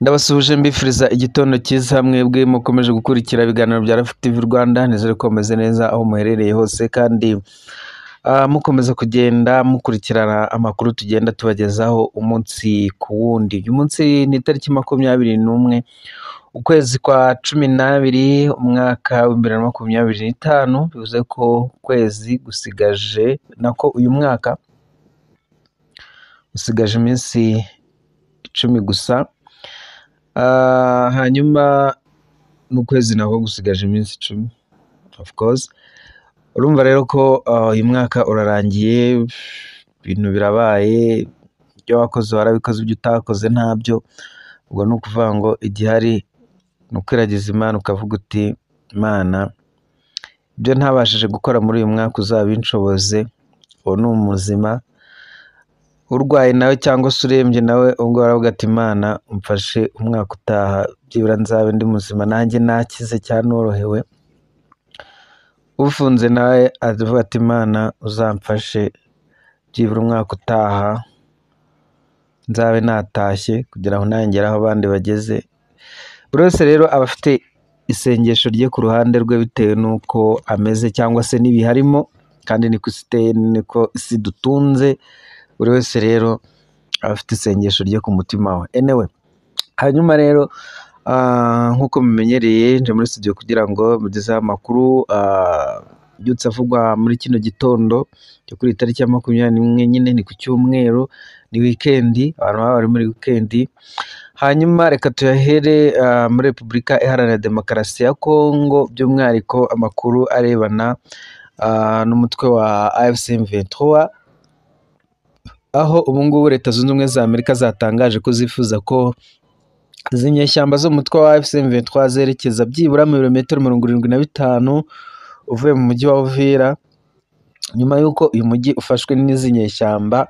Ndabasuhuje mbifuriza igitondo cyiza mwebwe mukomeje gukurikira ibiganiro bya Rafiki TV Rwanda, nizere ko mumeze neza aho muherereye hose kandi mukomeza kugenda mukurikirana amakuru tugenda tubagezaho umunsi ku wundi. Uyu munsi ni itariki 21 ukwezi kwa 12 umwaka wa 2025, bivuze ko ukwezi gusigaje nako uyu mwaka usigaje iminsi 10 gusa. Hanyuma n'ukwezi nako gusigaje iminsi 10 of course. Urumva rero ko uyu mwaka urarangiye, ibintu birabaye, ibyo wakoze warabikoze, ibyo utakoze ntabyo. Ubwo ni ukuvuga ngo igihari ni ukwiragiza Imana ukavuga uti Imana, ibyo ntabashije gukora muri uyu mwaka uzabinshoboze. Uwo ni umuzima. Urwaye nawe cyangwa se urembye nawe ubwo waravuga ati Imana umfashe umwaka utaha byibura nzabe ndi muzima nanjye nakize cyane norohewe. Ufunze nawe avuga ati Imana uzamfashe byibura umwaka utaha nzabe natashye kugira ngo nangere aho abandi bageze. Buri wese rero aba afite isengesho rye ku ruhande rwe bitewe n'uko ameze cyangwa se n'ibiharimo, kandi niko isi iteye, niko isi dutunze. Buri wese rero aba afite isengesho rye ku mutima we. Anyway, hanyuma rero nk'uko mumenyereye nje muri studio kugira ngo mugezeho amakuru byutse avugwa muri kino gitondo cyo kuri itariki ya 21. Nyine ni ku cyumweru, ni weekend, abantu baba bari muri weekend. Hanyuma reka tuyahere muri Repubulika Iharanira Demokarasi ya Kongo, by'umwihariko amakuru arebana n'umutwe wa AFC M23, aho ubu ngubu Leta Zunze Ubumwe za Amerika zatangaje ko zifuza ko izi nyeshyamba zo mu mutwe wa AFC M23 zerekeza byibura mu birometero 75 uvuye mu mujyi wa Uvira, nyuma y'uko uyu mujyi ufashwe n'izi nyeshyamba.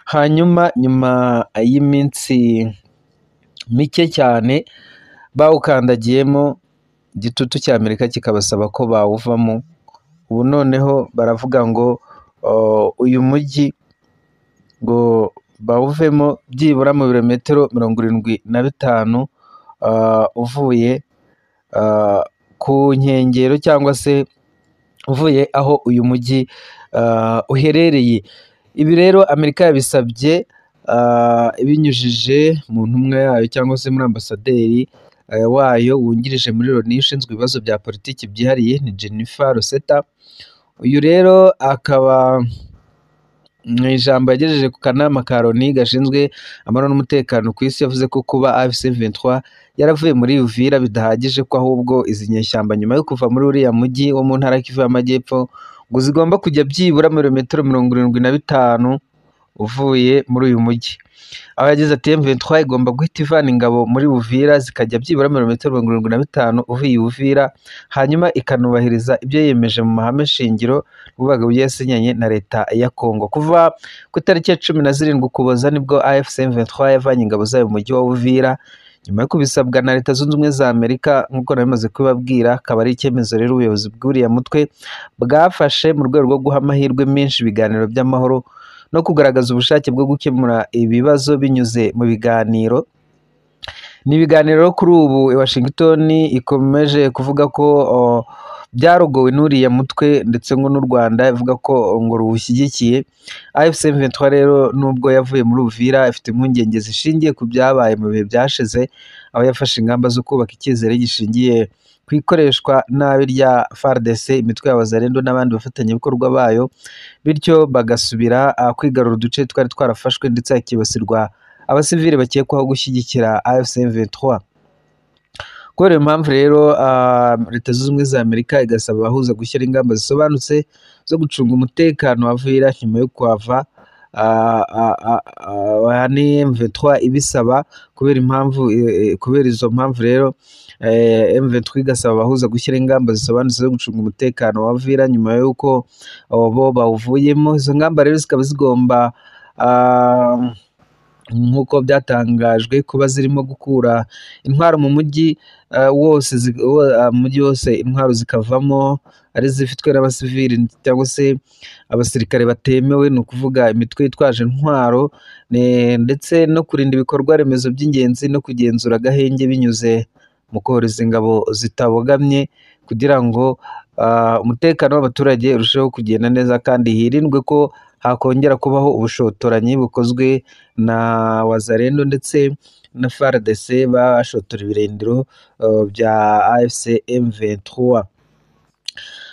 Hanyuma nyuma y'iminsi mike cyane bawukandagiyemo, igitutu cya Amerika kikabasaba ko bawuvamo. Ubu noneho baravuga ngo uyu mujyi ngo bawuvemo byibura mu birometero 75 uvuye ku nkengero cyangwa se uvuye aho uyu mujyi uherereye. Ibi rero Amerika yabisabye ibinyujije mu ntumwa yayo cyangwa se muri ambasaderi wayo wungirije muri Loni ushinzwe ibibazo bya politiki byihariye, ni Jennifer Rosetta. Uyu rero akaba mu ijambo yagejeje ku kanama ka Loni gashinzwe amahoro n'umutekano ku isi, yavuze ko kuba AFC M23 yaravuye muri Uvira bidahagije, ko ahubwo izi nyeshyamba nyuma yo kuva muri uriya mujyi wo mu ntara y'Kivu y'Amajyepfo ngo zigomba kujya byibura mu birometero 75 uvuye muri uyu mujyi. Aho yagize ati M23 igomba guhita ivana ingabo muri Uvira zikajya byibura mu birometero 75 uvuye Uvira, hanyuma ikanubahiriza ibyo yemeje mu mahame shingiro n'ububaga byasinyanye na Leta ya Kongo. Kuva ku itariki ya 17 Ukuboza nibwo AFC M23 yavanye ingabo zayo mu mujyi wa Uvira, nyuma yo kubisabwa na Leta Zunze Ubumwe za Amerika. Nk'uko namaze kubibabwira, akaba ari icyemezo rero ubuyobozi bw'uriya mutwe bwafashe mu rwego rwo guha amahirwe menshi ibiganiro by'amahoro no kugaragaza ubushake bwo gukemura ibibazo binyuze mu biganiro. Ni ibiganiro kuri ubu Washington ikomeje kuvuga ko byarogowe n'uriya mutwe, ndetse ngo n'u Rwanda ivuga ko ngo ruwushyigikiye. AFC M23 rero nubwo yavuye muri Uvira ifite impungenge zishingiye ku byabaye mu bihe byashize, aho yafashe ingamba zo kubaka icyizere gishingiye ku ikoreshwa nabi rya FARDC, imitwe ya Wazalendo n'abandi bafatanyabikorwa bayo, bityo bagasubira kwigarura uduce twari twarafashwe, ndetse hakibasirwa abasivili bakekwaho gushyigikira AFC M23. Kubera iyo mpamvu rero Leta Zunze Ubumwe za Amerika igasaba abahuza gushyira ingamba zisobanutse zo gucunga umutekano wa Uvira nyuma yo kuhava. M23 ibisaba kubera izo mpamvu rero M23 igasaba abahuza gushyira ingamba zisobanutse zo gucunga umutekano wa Uvira nyuma y'uko bo bawuvuyemo. Izo ngamba rero zikaba zigomba nk'uko byatangajwe kuba zirimo gukura intwaro mu mujyi wose, umujyi wose intwaro zikavamo ari zifitwe n'abasivili cyangwa se abasirikare batemewe, ni ukuvuga imitwe yitwaje intwaro, ndetse no kurinda ibikorwa remezo by'ingenzi no kugenzura agahenge binyuze mu kohereza ingabo zitabogamye kugira ngo umutekano w'abaturage urusheho kugenda neza kandi hirindwe ko hakongera kubaho ubushotoranyi bukozwe na Wazalendo ndetse na FARDC bashotora ibirindiro bya AFC M23.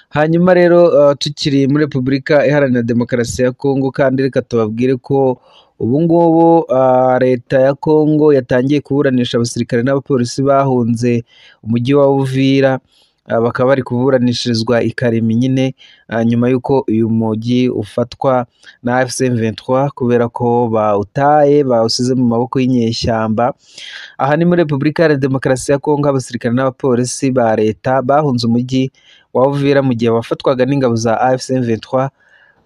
Hanyuma rero tukiri muri Repubulika Iharanira Demokarasi ya Kongo, kandi reka tubabwire ko ubu ngubu leta ya Kongo yatangiye kuburanisha abasirikare n'abapolisi bahunze umujyi wa Uvira, bakaba bari kuburanishirizwa i Kalemi nyine, nyuma y'uko uyu mujyi ufatwa na AFC M23 kubera ko bawusize mu maboko y'inyeshyamba. Aha ni muri Repubulika Iharanira Demokarasi ya Kongo, abasirikare n'abapolisi ba leta bahunze umujyi wa Uvira mu gihe wafatwaga n'ingabo za AFC M23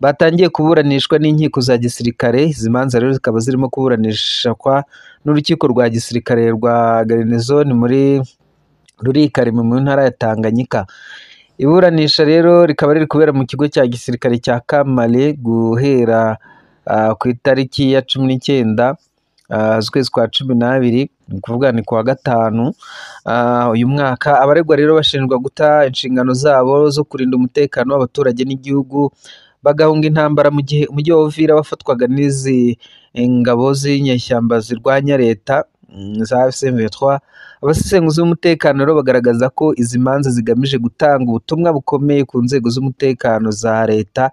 batangiye kuburanishwa n'inkiko za gisirikare. Izi manza rero zikaba zirimo kuburanishwa n'urukiko rwa gisirikare rwa Garnison ruri i Kalemi mu ntara ya Tanganyika. Iburanisha rero rikaba riri kubera mu kigo cya gisirikare cya Kamale guhera ku itariki ya 19 z'ukwezi kwa 12, ni ukuvuga ni kuwa gatanu uyu mwaka. Abaregwa rero bashinjwa guta inshingano zabo zo kurinda umutekano w'abaturage n'igihugu bagahunga intambara mu gihe umujyi wa Uvira wafatwaga n'izi ingabo z'inyeshyamba zirwanya leta za AFC M23. Abasesenguzi b'umutekano rero bagaragaza ko izi manza zigamije gutanga ubutumwa bukomeye ku nzego z'umutekano za leta,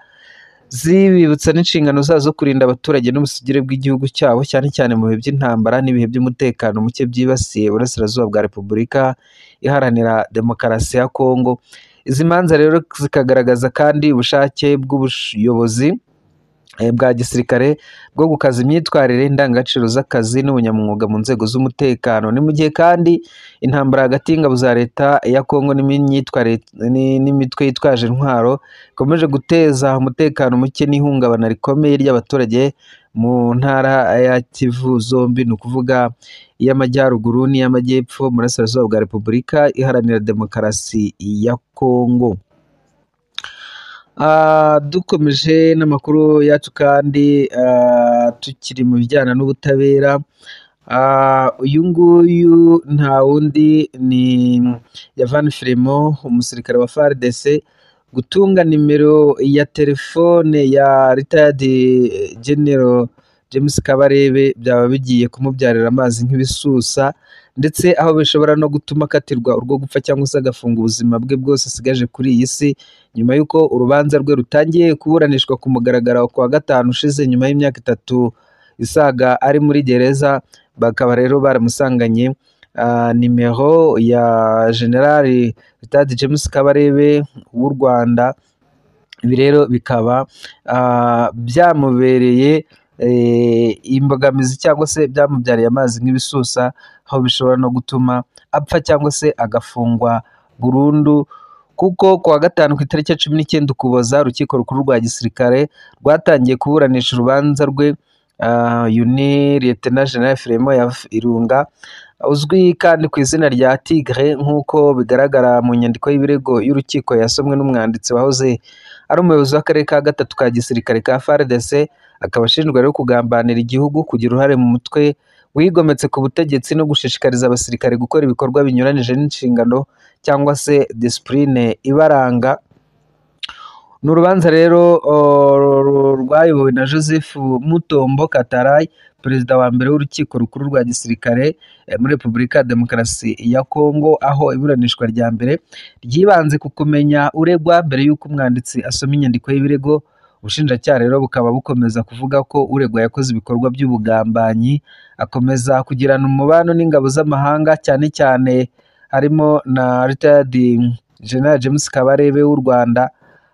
zibibutsa n'inshingano zazo zo kurinda abaturage n'ubusugire bw'igihugu cyabo, cyane cyane mu bihe by'intambara n'ibihe by'umutekano muke byibasiye uburasirazuba bwa Repubulika Iharanira Demokarasi ya Kongo. Izi manza rero zikagaragaza kandi ubushake bw'ubuyobozi bwa gisirikare bwo gukaza imyitwarire, indangagaciro z'akazi n'ubunyamwuga mu nzego z'umutekano. Ni mu gihe kandi intambara hagati y'ingabo za leta ya Kongo n'imitwe yitwaje intwaro ikomeje guteza umutekano muke n'ihungabana rikomeye ry'abaturage mu ntara ya Kivu zombi, ni ukuvuga iy'amajyaruguru n'iy'amajyepfo mu burasirazuba bwa Repubulika Iharanira Demokarasi ya Kongo. Dukomeje n'amakuru yacu kandi tukiri mu bijyana n'ubutabera, uyu nguyu nta wundi ni Yavan Fremo, umusirikare wa FARDC, gutunga nimero ya telefone ya retired General James Kabarebe byaba bigiye kumubyarira amazi nk'ibisusa, ndetse aho bishobora no gutuma akatirwa urwo gupfa cyangwa se agafunga ubuzima bwe bwose asigaje kuri iyi si, nyuma y'uko urubanza rwe rutangiye kuburanishwa ku mugaragaro ku wa gatanu ushize nyuma y'imyaka 3 isaga ari muri gereza. Bakaba rero baramusanganye nimero ya General Retired James Kabarebe w'u Rwanda. Ibi rero bikaba byamubereye imbogamizi cyangwa se byamubyariye amazi nk'ibisusa, aho bishobora no gutuma apfa cyangwa se agafungwa burundu, kuko ku wa gatanu ku itariki ya 19 Ukuboza urukiko rukuru rwa gisirikare rwatangiye kuburanisha urubanza rwe Lieutenant General Fremo Irunga, uzwi kandi ku izina rya Tigre nk'uko bigaragara mu nyandiko y'ibirego y'urukiko yasomwe n'umwanditsi wahoze ari umuyobozi w'akarere ka gatatu ka gisirikare ka FARDC. Akaba ashinjwa rero kugambanira igihugu, kugira uruhare mu mutwe wigometse ku butegetsi no gushishikariza abasirikare gukora ibikorwa binyuranije n'inshingano cyangwa se discipline ibaranga. Ni urubanza rero rwayobowe na Joseph Mutombo Kataray, perezida wa mbere w'urukiko rukuru rwa gisirikare muri Repubulika ya Demokarasi ya Kongo, aho iburanishwa rya mbere ryibanze ku kumenya uregwa mbere y'uko umwanditsi asoma inyandiko y'ibirego. Ubushinjacyaha rero bukaba bukomeza kuvuga ko uregwa yakoze ibikorwa by'ubugambanyi, akomeza kugirana umubano n'ingabo z'amahanga, cyane cyane harimo na Retired General James Kabarebe w'u Rwanda,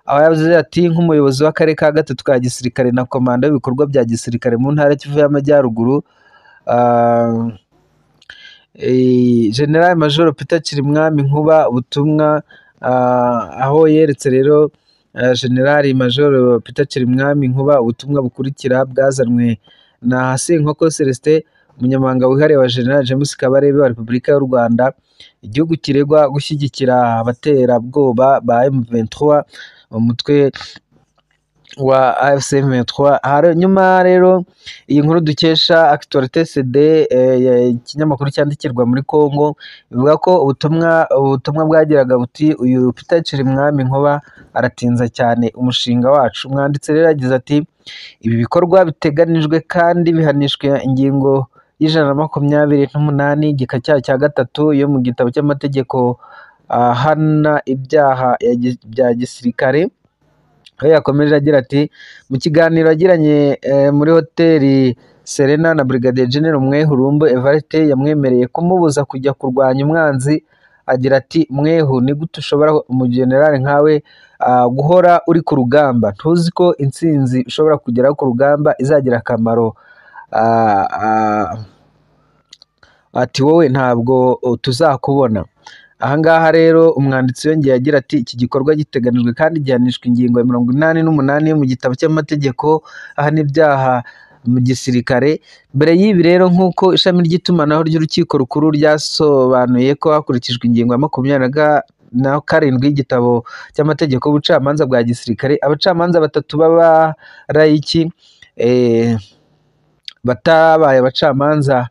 aho yavuze ati nk'umuyobozi w'akarere ka gatatu ka gisirikare na komanda y'ibikorwa bya gisirikare mu ntara Kivu y'Amajyaruguru, General Major Peter Kirimwami Nkuba ubutumwa, aho yeretse rero General Major Peter Kirimwami Nkuba ubutumwa bukurikira bwazanwe na Senkoko Celestin umunyamabanga wihariye wa General James Kabarebe wa Repubulika y'u Rwanda, igihugu kiregwa gushyigikira abaterabwoba ba M23 umutwe wa AFC M23. Hanyuma rero iyi nkuru dukesha Actualité CD, ikinyamakuru cyandikirwa muri Congo, bivuga ko ubutumwa bwagiraga buti uyu Peter Chirimwami Nkuba aratinza cyane umushinga wacu. Umwanditsi rero yagize ati ibi bikorwa biteganijwe kandi bihanishwa ingingo y'128 igika cya gatatu yo mu gitabo cy'amategeko ahana ibyaha bya gisirikare. Aho yakomeje agira ati mu kiganiro yagiranye muri hoteli Serena na Brigadier General Mwehurumbo Evariste yamwemereye kumubuza kujya kurwanya umwanzi. Agira ati Mwehu, ni gute ushobora mu general nkawe guhora uri ku rugamba? Ntuzi ko intsinzi ushobora kugeraho ku rugamba izagira akamaro? Ati wowe ntabwo tuzakubona. Ahangaha rero umwanditsi yongeye agira ati iki gikorwa giteganijwe kandi gihanishwa ingingo ya 88 yo mu gitabo cy'amategeko ahana ibyaha mu gisirikare. Mbere y'ibi rero nk'uko ishami ry'itumanaho ry'urukiko rukuru ryasobanuye ko hakurikijwe ingingo ya 27 y'igitabo cy'amategeko y'ubucamanza bwa gisirikare, abacamanza batatu b'abarayiki batabaye abacamanza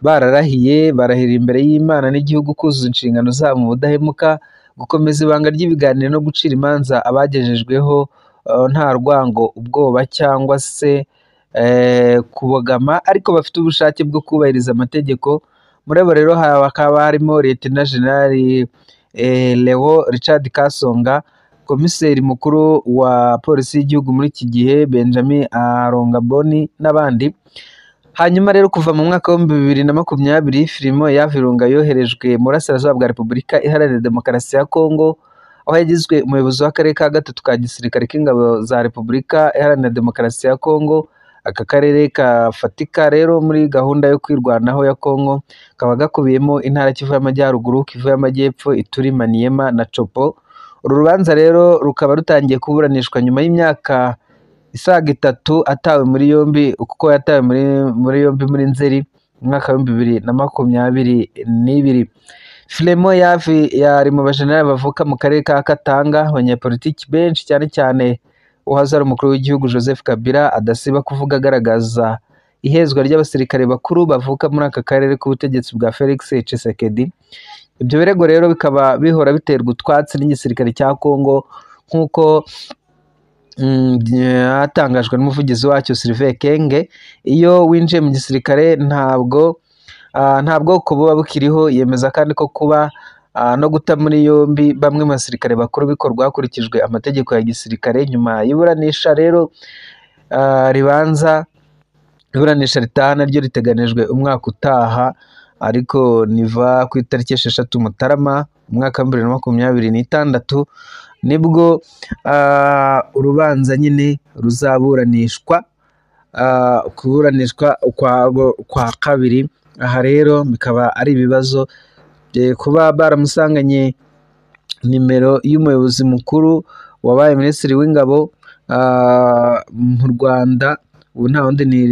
bararahiye barahira imbere y'Imana n'igihugu kuzuza inshingano zabo mu budahemuka, gukomeza ibanga ry'ibiganiro no gucira imanza abagejejweho nta rwango, ubwoba cyangwa se kubogama, ariko bafite ubushake bwo kubahiriza amategeko. Muri abo rero hakaba harimo Lieutenant General Leo Richard Kasonga, komiseri mukuru wa polisi y'igihugu muri iki gihe Benjamin Arongaboni n'abandi. Hanyuma rero kuva mu mwaka wa 2020 filimo ya Virunga yoherejwe mu burasirazuba bwa Repubulika Iharanira Demokarasi ya Kongo, aho yagizwe umuyobozi w'akarere ka gatatu ka gisirikare k'ingabo za Repubulika Iharanira Demokarasi ya Kongo. Aka karere kafatika rero muri gahunda yo kwirwanaho ya Kongo kaba gakubiyemo intara Kivu y'Amajyaruguru, Kivu y'Amajyepfo, Ituri, Maniema na Chopo. Uru rubanza rero rukaba rutangiye kuburanishwa nyuma y'imyaka isaga 3 atawe muri yombi, kuko yatawe muri yombi muri Nzeri umwaka wa 2022. Filemo yari mu bajenerali bavuka mu karere ka Katanga, abanyapolitiki benshi cyane cyane uhazara umukuru w'igihugu Joseph Kabila adasiba kuvuga agaragaza ihezwa ry'abasirikare bakuru bavuka muri aka karere k'ubutegetsi bwa Felix Tshisekedi. Ibyo birego rero bikaba bihora biterwa utwatsi n'igisirikare cya Kongo, nk'uko hatangajwe n'umuvugizi wacyo Sylvain Kenge. Iyo winjiye mu gisirikare ntabwo kuba bukiriho. Yemeza kandi ko kuba no guta muri yombi bamwe mu basirikare bakuru bikorwa hakurikijwe amategeko ya gisirikare. Nyuma y'iburanisha rero iburanisha ritaha naryo riteganijwe umwaka utaha, ariko niva ku itariki 6 Mutarama umwaka wa 2026 nibwo urubanza nyine ruzaburanishwa, kuburanishwa kwa kabiri. Aha rero bikaba ari ibibazo kuba baramusanganye nimero y'umuyobozi mukuru wabaye minisitiri w'ingabo mu Rwanda, ubu nta wundi ni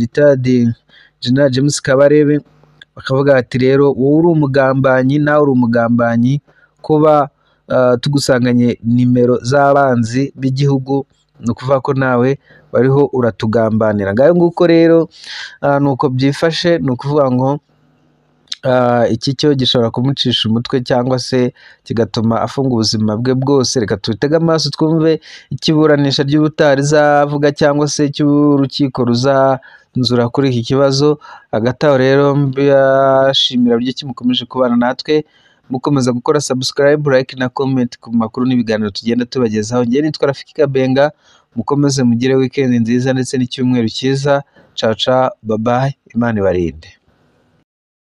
Retired General James Kabarebe. Bakavuga ati rero wowe uri umugambanyi, nawe uri umugambanyi kuba tugusanganye nimero z'abanzi b'igihugu, ni ukuvuga ko nawe bariho uratugambanira. Ngayo nguko rero nuko byifashe, ni ukuvuga ngo iki cyo gishobora kumucisha umutwe cyangwa se kigatuma afunga ubuzima bwe bwose. Reka tutege amaso twumve ikiburanisha ry'ubutari zavuga cyangwa se cy'urukiko ruzanzura kuri iki kibazo. Hagati aho rero mbashimira byinshi mukomeje kubana natwe, mukomeza gukora subscribe, like na comment ku makuru n'ibiganiro tugenda tubagezaho. Ngiye nitwa Rafiki Kabenga, mukomeze mugire weekend nziza ndetse n'icyumweru cyiza. Ciao ciao, bye bye, Imana ibarinde.